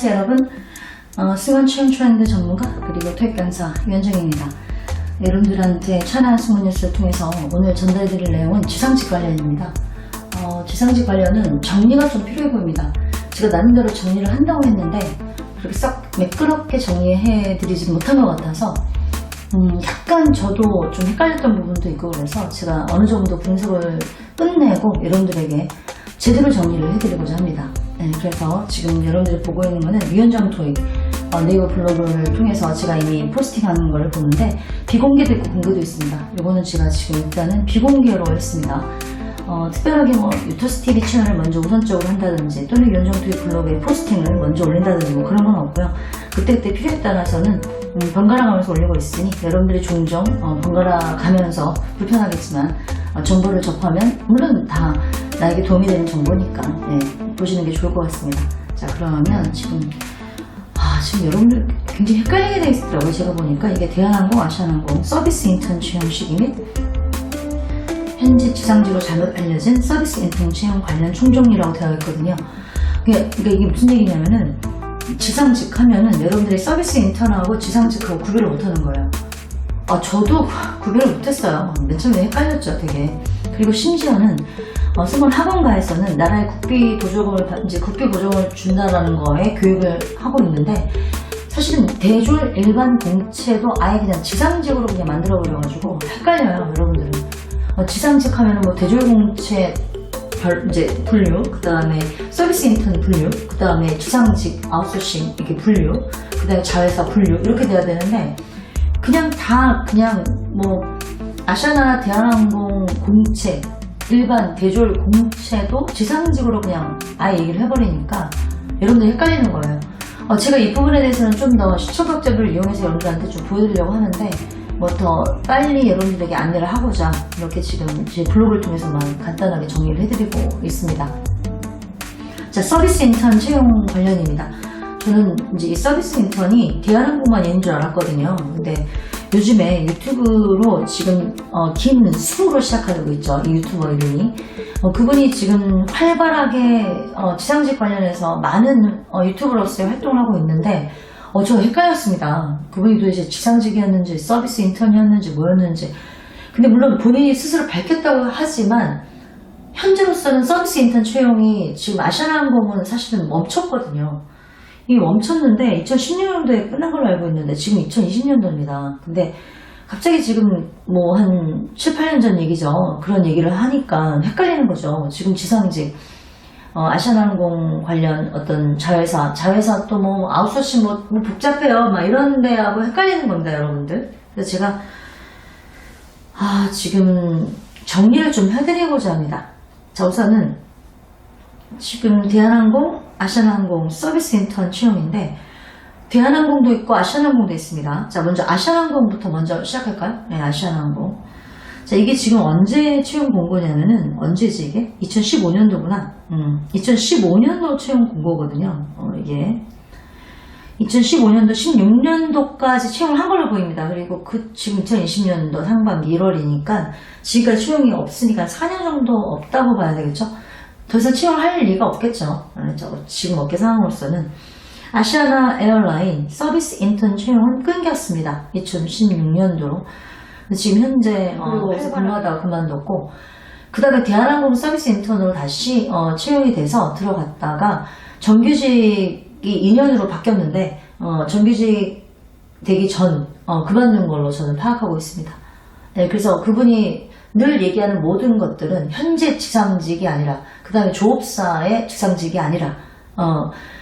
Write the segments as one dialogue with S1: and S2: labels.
S1: 안녕하세요 여러분. 승원 채용 트렌드 전문가 그리고 토익 강사 유현정입니다. 여러분들한테 천안 승원 뉴스를 통해서 오늘 전달드릴 내용은 지상직 관련입니다. 지상직 관련은 정리가 좀 필요해 보입니다. 제가 나름대로 정리를 한다고 했는데 그렇게 싹 매끄럽게 정리해드리지 못한 것 같아서 약간 저도 좀 헷갈렸던 부분도 있고 그래서 제가 어느 정도 분석을 끝내고 여러분들에게 제대로 정리를 해드리고자 합니다. 네, 그래서 지금 여러분들이 보고 있는 거는 유현정 토익 네이버 블로그를 통해서 제가 이미 포스팅하는 걸 보는데 비공개도 있고 공개도 있습니다. 이거는 제가 지금 일단은 비공개로 했습니다. 특별하게 뭐 유토스 TV 채널을 먼저 우선적으로 한다든지 또는 유현정 토익 블로그에 포스팅을 먼저 올린다든지 뭐 그런 건 없고요. 그때그때 필요에 따라서는 번갈아 가면서 올리고 있으니 여러분들이 종종 번갈아 가면서 불편하겠지만 정보를 접하면 물론 다 나에게 도움이 되는 정보니까 보시는 게 좋을 것 같습니다. 자, 그러면 지금 여러분들 굉장히 헷갈리게 되어 있더라고요. 제가 보니까 이게 대한항공, 아시아나항공 서비스 인턴 채용시기 및 현재 지상직으로 잘못 알려진 서비스 인턴 채용 관련 총정리라고 되어 있거든요. 그러니까 이게 무슨 얘기냐면은 지상직 하면은 여러분들이 서비스 인턴하고 지상직하고 구별을 못하는 거예요. 저도 구별을 못했어요. 맨 처음에 헷갈렸죠, 되게. 그리고 심지어는 승원 학원가에서는 나라의 국비 보조금을 준다라는 거에 교육을 하고 있는데 사실은 대졸 일반 공채도 아예 그냥 지상직으로 그냥 만들어 버려가지고 헷갈려요, 여러분들은. 지상직 하면은 뭐 대졸 공채 분류, 그 다음에 서비스 인턴 분류, 그 다음에 지상직 아웃소싱 이렇게 분류, 그 다음에 자회사 분류 이렇게 돼야 되는데 그냥 뭐 아시아나 대한항공 공채 일반 대졸 공채도 지상직으로 그냥 아예 얘기를 해버리니까 여러분들이 헷갈리는 거예요. 제가 이 부분에 대해서는 좀 더 시청각자들을 이용해서 여러분들한테 좀 보여드리려고 하는데 뭐 더 빨리 여러분들에게 안내를 하고자 이렇게 지금 제 블로그를 통해서만 간단하게 정리를 해드리고 있습니다. 자, 서비스 인턴 채용 관련입니다. 저는 이제 이 서비스 인턴이 대한항공만 있는 줄 알았거든요. 근데 요즘에 유튜브로 지금 김수로 시작하고 있죠. 이 유튜버 이름이. 그분이 지금 활발하게 지상직 관련해서 많은 유튜버로서의 활동을 하고 있는데 저 헷갈렸습니다. 그분이 도대체 지상직이었는지 서비스 인턴이었는지 뭐였는지. 근데 물론 본인이 스스로 밝혔다고 하지만 현재로서는 서비스 인턴 채용이 지금 아시아나항공은 사실은 멈췄거든요. 이게 멈췄는데 2016년도에 끝난 걸로 알고 있는데 지금 2020년도입니다. 근데 갑자기 지금 뭐 한 7, 8년 전 얘기죠. 그런 얘기를 하니까 헷갈리는 거죠. 지금 지상직 아시아나항공 관련 어떤 자회사 또 뭐 아웃소싱 뭐 복잡해요. 막 이런 데하고 헷갈리는 겁니다, 여러분들. 그래서 제가 지금 정리를 좀 해드리고자 합니다. 자, 우선은 지금 대한항공, 아시아나항공 서비스 인턴 채용인데 대한항공도 있고 아시아나항공도 있습니다. 자, 먼저 아시아나항공부터 먼저 시작할까요? 네, 아시아나항공. 자, 이게 지금 언제 채용 공고냐면은 언제지 이게? 2015년도구나. 2015년도 채용 공고거든요. 이게 2015년도 16년도까지 채용을 한 걸로 보입니다. 그리고 지금 2020년도 상반기 1월이니까 지금까지 채용이 없으니까 4년 정도 없다고 봐야 되겠죠? 더 이상 채용을 할 리가 없겠죠. 지금 업계 상황으로서는 아시아나 에어라인 서비스 인턴 채용은 끊겼습니다. 2016년도로. 지금 현재 회사 근무하다가 그만뒀고 그 다음에 대한항공 서비스 인턴으로 다시 채용이 돼서 들어갔다가 정규직이 2년으로 바뀌었는데 정규직 되기 전 그만둔 걸로 저는 파악하고 있습니다. 네, 그래서 그분이 늘 얘기하는 모든 것들은 현재 지상직이 아니라 그 다음에 조업사의 지상직이 아니라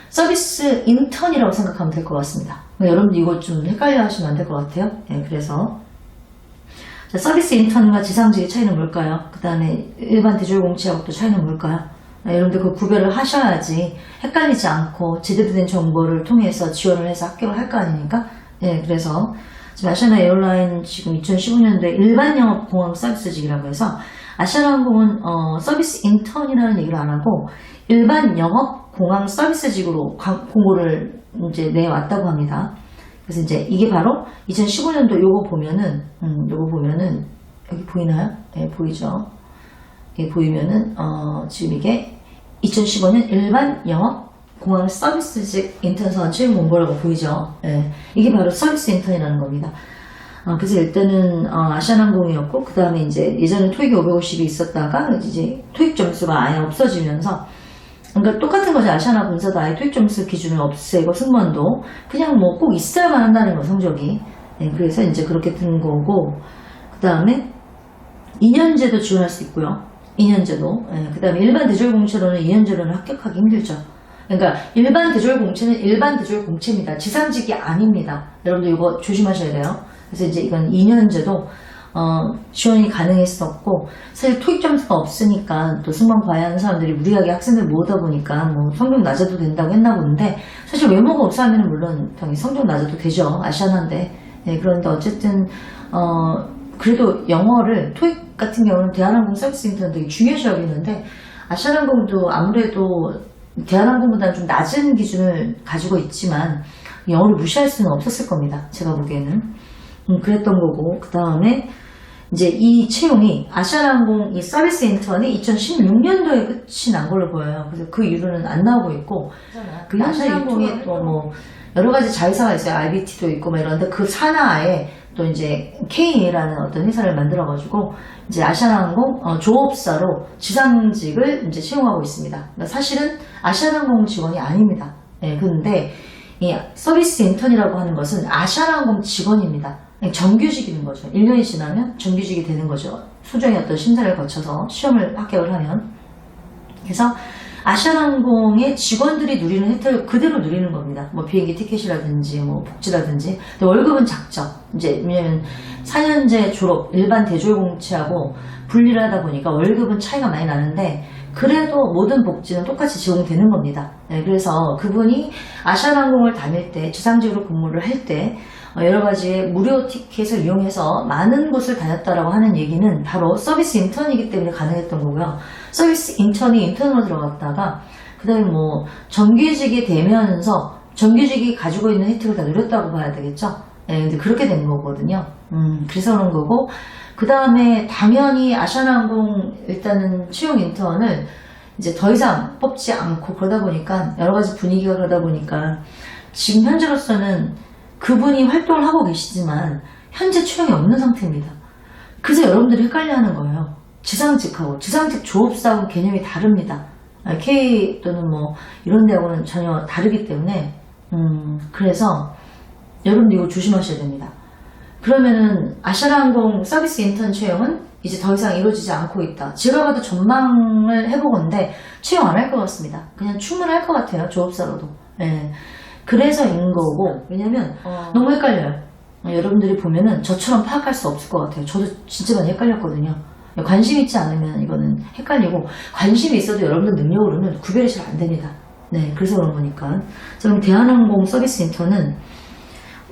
S1: 서비스 인턴이라고 생각하면 될 것 같습니다. 여러분들 이거 좀 헷갈려 하시면 안 될 것 같아요. 네, 그래서 자, 서비스 인턴과 지상직의 차이는 뭘까요? 그 다음에 일반 대졸 공채하고 또 차이는 뭘까요? 여러분들 그 구별을 하셔야지 헷갈리지 않고 제대로 된 정보를 통해서 지원을 해서 합격을 할 거 아닙니까? 네, 그래서 지금 아시아나 에어라인 지금 2015년도에 일반 영업 공항 서비스직이라고 해서 아시아나항공은 서비스 인턴이라는 얘기를 안 하고 일반 영업 공항 서비스직으로 공고를 이제 내왔다고 합니다. 그래서 이제 이게 바로 2015년도 요거 보면은 여기 보이나요? 네, 보이죠? 이게 보이면은 지금 이게 2015년 일반 영업 공항 서비스직 인턴선 채용 공고라고 보이죠. 예, 이게 바로 서비스 인턴이라는 겁니다. 그래서 일단은 아시아나항공이었고, 그 다음에 이제 예전에 토익이 550이 있었다가 이제 토익 점수가 아예 없어지면서, 그러니까 똑같은 거죠. 아시아나 본사도 아예 토익 점수 기준을 없애고 승무원도 그냥 뭐 꼭 있어야만 한다는 거, 성적이. 네, 그래서 이제 그렇게 든 거고, 그 다음에 2년제도 지원할 수 있고요. 2년제도. 네, 그 다음에 일반 대졸공채로는 2년제로는 합격하기 힘들죠. 그러니까 일반 대졸공채는 일반 대졸공채입니다. 지상직이 아닙니다. 여러분들 이거 조심하셔야 돼요. 그래서 이제 이건 2년제도 지원이 가능했었고, 사실 토익 점수가 없으니까 또 승무원 과외하는 사람들이 무리하게 학생들 모으다 보니까 뭐 성적 낮아도 된다고 했나 보는데, 사실 외모가 없어하면 물론 당연히 성적 낮아도 되죠. 아시아나인데. 네, 그런데 어쨌든 그래도 영어를 토익 같은 경우는 대한항공 서비스 인턴 되게 중요시 여기는데, 아시아나항공도 아무래도 대한항공보다는 좀 낮은 기준을 가지고 있지만 영어를 무시할 수는 없었을 겁니다. 제가 보기에는. 그랬던 거고, 그 다음에 이제 이 채용이 아시아나항공 이 서비스 인턴이 2016년도에 끝이 난 걸로 보여요. 그래서 그 이유는 안 나오고 있고, 그 아시아나항공에 또 뭐 여러 가지 자회사가 있어요. IBT도 있고 뭐 이런데 그 산하에 또 이제 K라는 어떤 회사를 만들어가지고 이제 아시아나항공 조업사로 지상직을 이제 채용하고 있습니다. 그러니까 사실은 아시아나항공 직원이 아닙니다. 네, 근데 이 서비스 인턴이라고 하는 것은 아시아나항공 직원입니다. 정규직인 거죠. 1년이 지나면 정규직이 되는 거죠. 소정의 어떤 심사를 거쳐서 시험을 합격을 하면. 그래서 아시아나항공의 직원들이 누리는 혜택을 그대로 누리는 겁니다. 뭐 비행기 티켓이라든지 뭐 복지라든지. 근데 월급은 작죠. 이제 왜냐면 4년제 졸업 일반 대졸공채하고 분리를 하다 보니까 월급은 차이가 많이 나는데, 그래도 모든 복지는 똑같이 제공되는 겁니다. 네, 그래서 그분이 아시아나항공을 다닐 때, 지상직으로 근무를 할 때 여러 가지의 무료 티켓을 이용해서 많은 곳을 다녔다라고 하는 얘기는 바로 서비스 인턴이기 때문에 가능했던 거고요. 서비스 인턴이 인턴으로 들어갔다가 그 다음에 뭐 정규직이 되면서 정규직이 가지고 있는 혜택을 다 누렸다고 봐야 되겠죠. 네, 근데 그렇게 된 거거든요. 그래서 그런 거고, 그 다음에 당연히 아시아나항공 일단은 채용 인턴을 이제 더 이상 뽑지 않고 그러다 보니까 여러 가지 분위기가 그러다 보니까 지금 현재로서는 그분이 활동을 하고 계시지만 현재 채용이 없는 상태입니다. 그래서 여러분들이 헷갈려 하는 거예요. 지상직하고 지상직 조업사하고 개념이 다릅니다. K 또는 뭐 이런 데하고는 전혀 다르기 때문에 그래서 여러분들 이거 조심하셔야 됩니다. 그러면은 아시아나항공 서비스 인턴 채용은 이제 더 이상 이루어지지 않고 있다. 제가 봐도 전망을 해보건데 채용 안 할 것 같습니다. 그냥 충분할 것 같아요. 조업사로도. 네. 그래서인 거고, 왜냐면 너무 헷갈려요. 여러분들이 보면은 저처럼 파악할 수 없을 것 같아요. 저도 진짜 많이 헷갈렸거든요. 관심 있지 않으면 이거는 헷갈리고, 관심이 있어도 여러분들 능력으로는 구별이 잘 안 됩니다. 네, 그래서 그런 거니까. 자, 그럼 대한항공 서비스 인턴은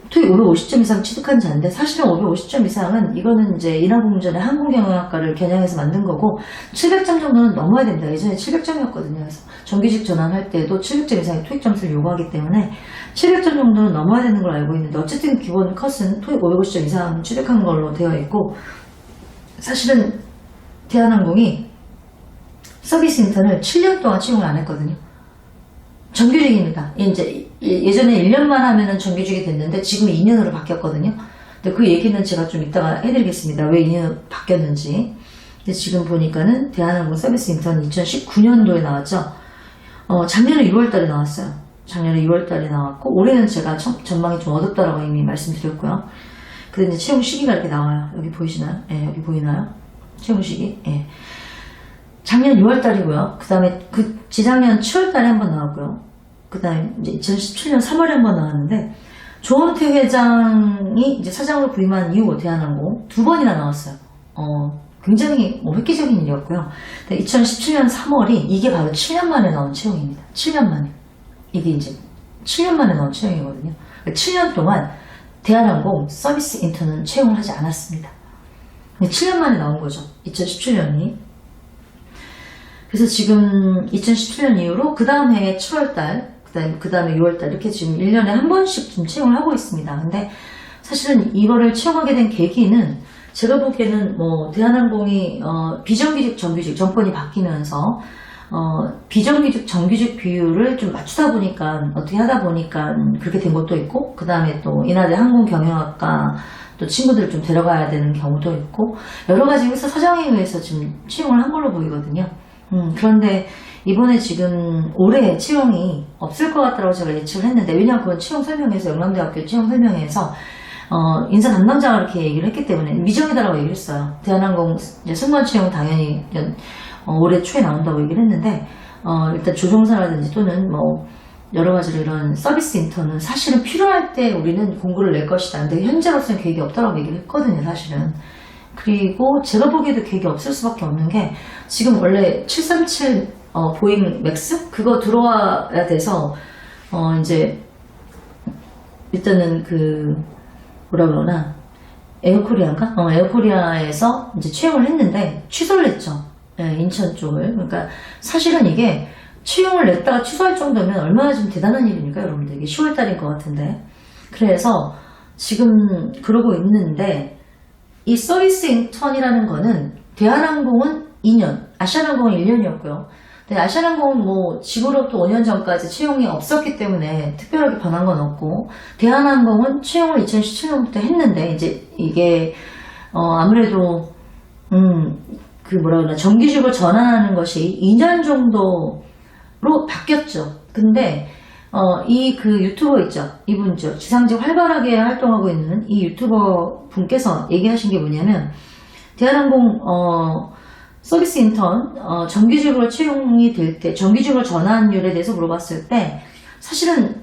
S1: 토익 550점 이상 취득한 자인데, 사실은 550점 이상은 이거는 이제 인하공전의 항공경영학과를 겨냥해서 만든 거고, 700점 정도는 넘어야 됩니다. 예전에 700점이었거든요. 그래서 정규직 전환할 때도 700점 이상의 토익 점수를 요구하기 때문에 700점 정도는 넘어야 되는 걸 알고 있는데, 어쨌든 기본 컷은 토익 550점 이상 취득한 걸로 되어 있고, 사실은 대한항공이 서비스 인턴을 7년 동안 채용을 안 했거든요. 정규직입니다. 이제 예전에 1년만 하면은 정규직이 됐는데 지금 2년으로 바뀌었거든요. 근데 그 얘기는 제가 좀 이따가 해드리겠습니다. 왜 2년으로 바뀌었는지. 근데 지금 보니까는 대한항공 서비스 인턴 2019년도에 나왔죠. 작년에 6월달에 나왔어요. 작년에 6월달에 나왔고, 올해는 제가 전망이 좀 어둡다라고 이미 말씀드렸고요. 근데 이제 채용 시기가 이렇게 나와요. 여기 보이시나요? 예, 여기 보이나요? 채용 시기. 예. 작년 6월달이고요. 그 다음에 지작년 7월달에 한번 나왔고요. 그 다음에 이제 2017년 3월에 한번 나왔는데, 조원태 회장이 이제 사장으로 부임한 이후 대한항공 2번이나 나왔어요. 굉장히 뭐 획기적인 일이었고요. 2017년 3월이 이게 바로 7년 만에 나온 채용입니다. 7년 만에. 이게 이제 7년 만에 나온 채용이거든요. 7년 동안 대한항공 서비스 인턴은 채용을 하지 않았습니다. 7년 만에 나온 거죠. 2017년이. 그래서 지금 2017년 이후로 그 다음 해에 7월달, 그 다음에 6월달 이렇게 지금 1년에 한 번씩 좀 채용을 하고 있습니다. 근데 사실은 이거를 채용하게 된 계기는 제가 보기에는 뭐 대한항공이 비정규직 정규직 정권이 바뀌면서 비정규직, 정규직 비율을 좀 맞추다 보니까, 어떻게 하다 보니까 그렇게 된 것도 있고, 그 다음에 또 인하대 항공경영학과 또 친구들을 좀 데려가야 되는 경우도 있고, 여러 가지 회사 사정에 의해서 지금 채용을 한 걸로 보이거든요. 그런데 이번에 지금 올해 채용이 없을 것 같다고 제가 예측을 했는데, 왜냐하면 그건 채용 설명회에서, 영남대학교 채용 설명회에서 인사 담당자가 이렇게 얘기를 했기 때문에 미정이다라고 얘기를 했어요. 대한항공 이제 승무원 채용 당연히 올해 초에 나온다고 얘기를 했는데, 일단 조종사라든지 또는 뭐 여러 가지로 이런 서비스 인턴은 사실은 필요할 때 우리는 공고를 낼 것이다. 근데 현재로서는 계획이 없다라고 얘기를 했거든요, 사실은. 그리고 제가 보기에도 계획이 없을 수밖에 없는 게, 지금 원래 737 보잉 맥스 그거 들어와야 돼서 이제 일단은 그 뭐라 그러나 에어코리아인가? 에어코리아에서 이제 채용을 했는데 취소를 했죠. 예, 인천 쪽을. 그러니까 사실은 이게 채용을 냈다가 취소할 정도면 얼마나 좀 대단한 일입니까, 여러분들? 이게 10월 달인 것 같은데. 그래서 지금 그러고 있는데, 이 서비스 인턴이라는 거는 대한항공은 2년, 아시아나항공은 1년이었고요. 근데 아시아나항공은 뭐 지구로부터 5년 전까지 채용이 없었기 때문에 특별하게 변한 건 없고, 대한항공은 채용을 2017년부터 했는데, 이제 이게 아무래도 그 뭐라 그러나 정규직으로 전환하는 것이 2년 정도로 바뀌었죠. 근데 이 그 유튜버 있죠, 이분죠, 지상직 활발하게 활동하고 있는 이 유튜버 분께서 얘기하신 게 뭐냐면, 대한항공 서비스 인턴 정규직으로 채용이 될 때 정규직으로 전환율에 대해서 물어봤을 때 사실은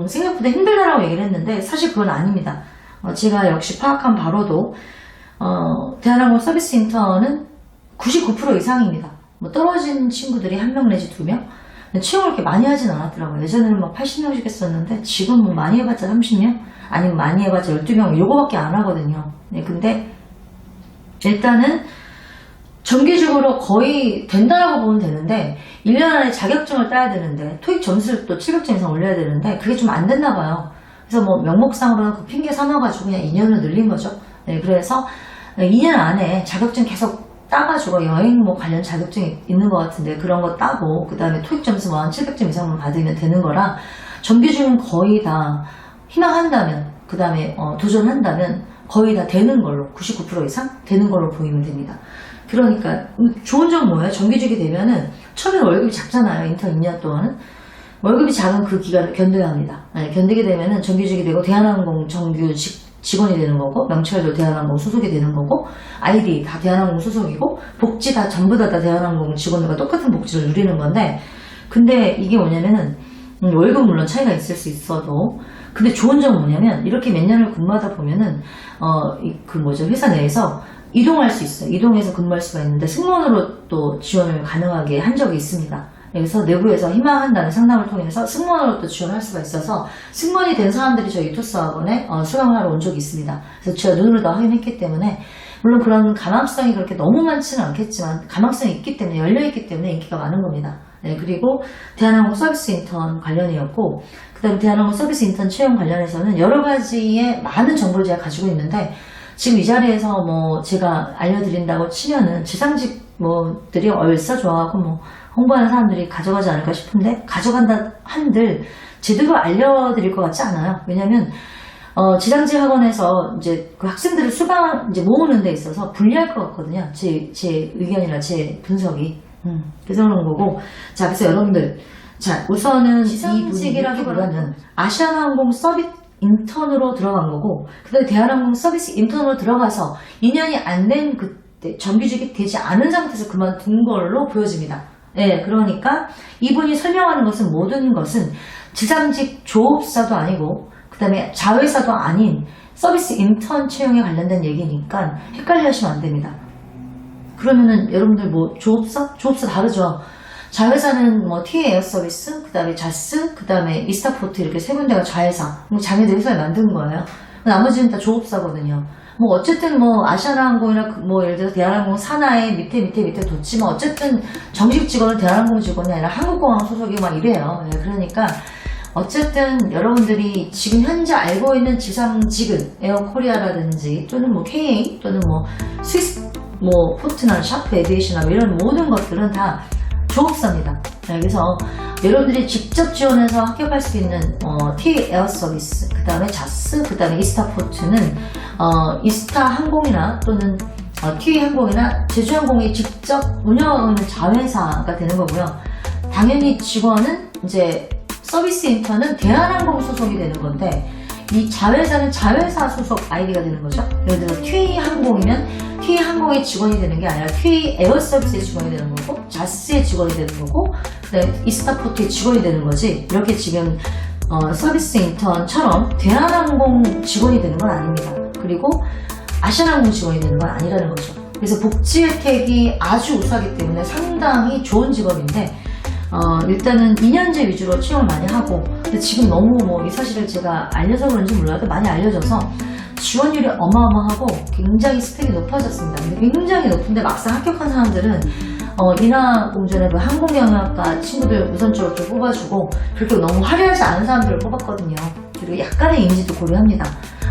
S1: 생각보다 힘들다라고 얘기를 했는데, 사실 그건 아닙니다. 제가 역시 파악한 바로도 대한항공 서비스 인턴은 99% 이상입니다. 뭐 떨어진 친구들이 1명 내지 2명? 채용을 그렇게 많이 하진 않았더라고요. 예전에는 막 80명씩 했었는데, 지금 뭐 많이 해봤자 30명? 아니면 많이 해봤자 12명, 요거밖에 안 하거든요. 네, 근데 일단은 정규직으로 거의 된다라고 보면 되는데, 1년 안에 자격증을 따야 되는데, 토익 점수를 또 700점 이상 올려야 되는데, 그게 좀 안 됐나 봐요. 그래서 뭐 명목상으로는 그 핑계 삼아가지고 그냥 2년을 늘린 거죠. 네, 그래서 2년 안에 자격증 계속 따가지고, 여행 뭐 관련 자격증이 있는 것 같은데 그런 거 따고, 그 다음에 토익 점수 뭐 한 700점 이상만 받으면 되는 거라, 정규직은 거의 다 희망한다면, 그 다음에 도전한다면 거의 다 되는 걸로, 99% 이상 되는 걸로 보이면 됩니다. 그러니까 좋은 점 뭐예요? 정규직이 되면은 처음에 월급이 작잖아요. 인턴 2년 동안은 월급이 작은 그 기간을 견뎌야 합니다. 네, 견디게 되면은 정규직이 되고 대한항공 정규 직원이 되는 거고, 명찰도 대한항공 소속이 되는 거고, 아이디 다 대한항공 소속이고, 복지 다 전부 다 대한항공 직원들과 똑같은 복지를 누리는 건데, 근데 이게 뭐냐면은 월급 물론 차이가 있을 수 있어도, 근데 좋은 점은 뭐냐면, 이렇게 몇 년을 근무하다 보면은 회사 내에서 이동할 수 있어요. 이동해서 근무할 수가 있는데, 승무원으로 또 지원을 가능하게 한 적이 있습니다. 그래서 내부에서 희망한다는 상담을 통해서 승무원으로 또 지원할 수가 있어서, 승무원이 된 사람들이 저희 이토스 학원에 수강하러 온 적이 있습니다. 그래서 제가 눈으로 다 확인했기 때문에, 물론 그런 가망성이 그렇게 너무 많지는 않겠지만 가망성이 있기 때문에, 열려있기 때문에 인기가 많은 겁니다. 네, 그리고 대한항공 서비스 인턴 관련이었고, 그 다음에 대한항공 서비스 인턴 채용 관련해서는 여러 가지의 많은 정보를 제가 가지고 있는데, 지금 이 자리에서 뭐 제가 알려드린다고 치면은 지상직 뭐들이 얼싸 좋아하고 뭐 홍보하는 사람들이 가져가지 않을까 싶은데, 가져간다 한들 제대로 알려드릴 것 같지 않아요. 왜냐면 지상직 학원에서 이제 그 학생들을 이제 모으는 데 있어서 불리할 것 같거든요. 제 의견이나 제 분석이. 그래서 그런 거고. 자, 그래서 여러분들, 자, 우선은 지상직이라기보다는 아시아나항공 서비스 인턴으로 들어간 거고, 그 다음에 대한항공 서비스 인턴으로 들어가서 2년이 안 된 그때 정규직이 되지 않은 상태에서 그만둔 걸로 보여집니다. 네, 그러니까 이분이 설명하는 것은, 모든 것은 지상직 조업사도 아니고 그 다음에 자회사도 아닌 서비스 인턴 채용에 관련된 얘기니까 헷갈려 하시면 안 됩니다. 그러면은 여러분들 뭐 조업사? 조업사 다르죠. 자회사는 뭐 TA 에어 서비스, 그 다음에 자스, 그 다음에 이스타포트, 이렇게 세 군데가 자회사. 자기들 회사에 만든 거예요. 나머지는 다 조업사거든요. 뭐 어쨌든 뭐 아시아나항공이나 뭐 예를 들어서 대한항공 산하에 밑에 뒀지만, 어쨌든 정식 직원은 대한항공 직원이 아니라 한국공항 소속이 막 이래요. 네, 그러니까 어쨌든 여러분들이 지금 현재 알고 있는 지상직은 에어코리아라든지 또는 뭐 KA 또는 뭐 스위스 뭐 포트나 샤프 에비에이션이나 뭐 이런 모든 것들은 다 조업사입니다. 네, 그래서 여러분들이 직접 지원해서 합격할 수 있는 티 에어 서비스, 그 다음에 자스, 그 다음에 이스타포트는 이스타 항공이나 또는 티 항공이나 제주항공이 직접 운영하고 있는 자회사가 되는 거고요. 당연히 직원은 이제 서비스 인턴은 대한항공 소속이 되는 건데, 이 자회사는 자회사 소속 아이디가 되는 거죠. 예를 들어 T항공이면 T항공의 직원이 되는 게 아니라 T 에어서비스의 직원이 되는 거고, 자스의 직원이 되는 거고, 그다음에 이스타포트의 직원이 되는 거지. 이렇게 지금 서비스 인턴처럼 대한항공 직원이 되는 건 아닙니다. 그리고 아시아나항공 직원이 되는 건 아니라는 거죠. 그래서 복지 혜택이 아주 우수하기 때문에 상당히 좋은 직업인데, 일단은 2년제 위주로 채용을 많이 하고, 근데 지금 너무 이 사실을 제가 알려서 그런지 몰라도 많이 알려져서 지원율이 어마어마하고 굉장히 스펙이 높아졌습니다. 굉장히 높은데 막상 합격한 사람들은 인하공전의 그 항공경영학과 친구들 우선적으로 좀 뽑아주고, 그렇게 너무 화려하지 않은 사람들을 뽑았거든요. 그리고 약간의 이미지도 고려합니다.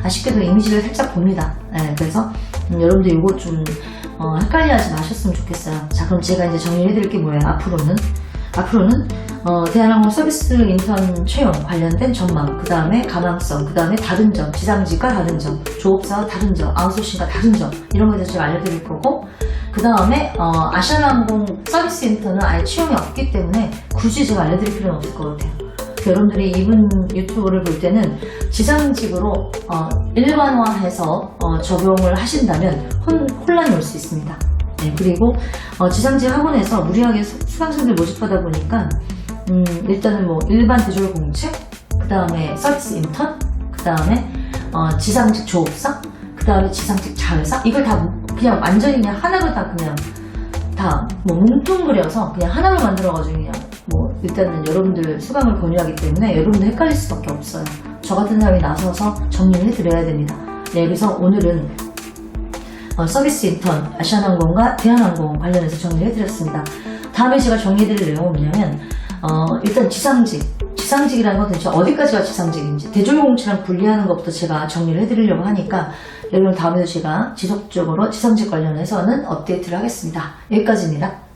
S1: 아쉽게도 이미지를 살짝 봅니다. 네, 그래서 여러분들 이거 좀 헷갈려하지 마셨으면 좋겠어요. 자, 그럼 제가 이제 정리해드릴 게 뭐예요? 앞으로는 대한항공 서비스 인턴 채용 관련된 전망, 그 다음에 가망성, 그 다음에 다른 점, 지상직과 다른 점, 조업사와 다른 점, 아웃소싱과 다른 점, 이런 거에 대해서 제가 알려드릴 거고, 그 다음에 아시아나항공 서비스 인턴은 아예 채용이 없기 때문에 굳이 제가 알려드릴 필요는 없을 것 같아요. 여러분들이 이분 유튜브를 볼 때는 지상직으로 일반화해서 적용을 하신다면 혼란이 올 수 있습니다. 네, 그리고 지상직 학원에서 무리하게 수강생들 모집하다 보니까 일단은 일반 대졸 공채, 그 다음에 서비스 인턴, 그 다음에 지상직 조업사, 그 다음에 지상직 자회사, 이걸 다 그냥 완전히 그냥 하나로 다 뭉뚱그려서 그냥 하나로 만들어가지고 그냥 일단은 여러분들 수강을 권유하기 때문에 여러분들 헷갈릴 수밖에 없어요. 저 같은 사람이 나서서 정리를 해드려야 됩니다. 네, 그래서 오늘은 서비스 인턴, 아시아나항공과 대한항공 관련해서 정리를 해드렸습니다. 다음에 제가 정리해드릴 내용은 뭐냐면, 일단 지상직이라는 건 도대체 어디까지가 지상직인지, 대졸공채랑 분리하는 것부터 제가 정리를 해드리려고 하니까, 여러분 다음에도 제가 지속적으로 지상직 관련해서는 업데이트를 하겠습니다. 여기까지입니다.